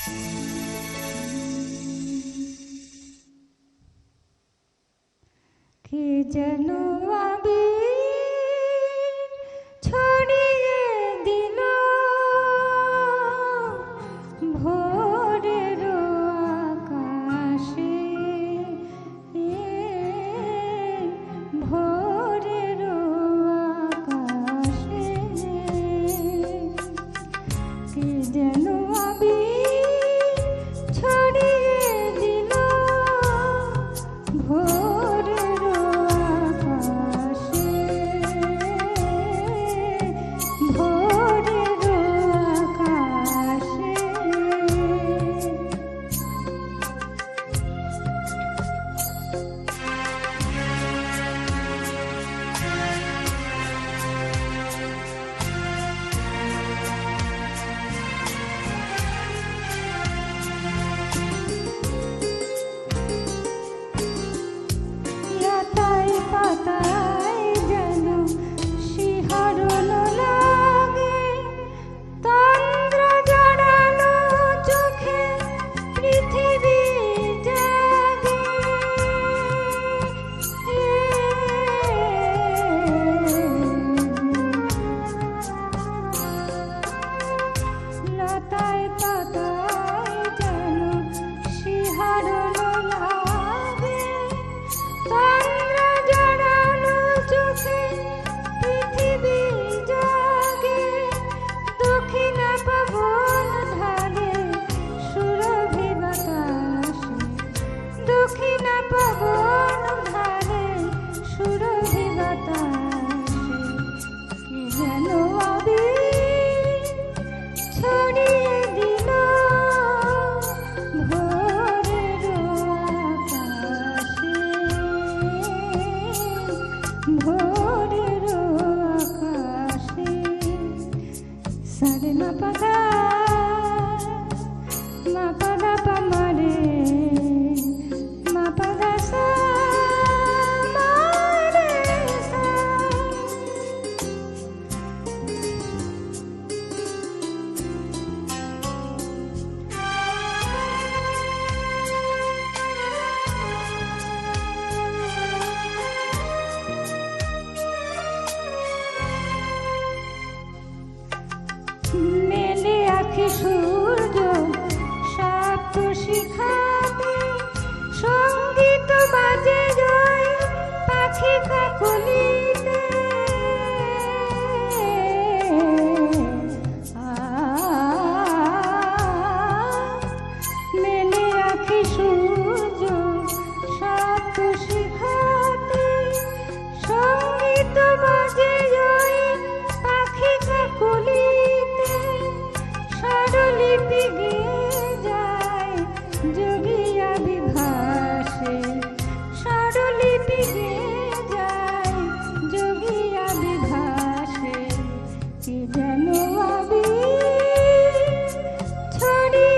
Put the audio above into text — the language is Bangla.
কে যেন আবির ছড়িয়ে দিল ভোরের আকাশে, ভোরের আকাশে। কে যেন আবির ছড়িয়ে দিল ভোরের আকাশে, ভোরের আকাশে। লতায় পাতায় যেন শিহরণ লাগে, তন্দ্র জড়ানো চোখে পৃথিবী জাগে। লতায় পাতায় যেন শিহরণ লাগে, তন্দ্র জড়ানো চোখে পৃথিবী জাগে। দক্ষিণ পবন ঢালে সুরভি বাতাসে, দক্ষিণ পবন ঢালে সুরভি বাতাসে। কে যেন আবির ছড়িয়ে দিল ভোরের আকাশে, ভোরের আকাশে। সারে মা পাদা পা রে, মা পাদা সা মা রে সা। মেলে আঁখি সূর্য সপ্ত শিখাতে, সঙ্গীত বাজে যায় পাখি কাকলিতে। মেলে আঁখি সূর্য সপ্ত শিখাতে, সঙ্গীত বাজে যায় পাখি কাকলিতে। স্বরলিপি গেয়ে যায় যোগিয়া বিভাসে, স্বরলিপি গেয়ে যায় যোগিয়া বিভাসে। কে যেন আবির ছড়িয়ে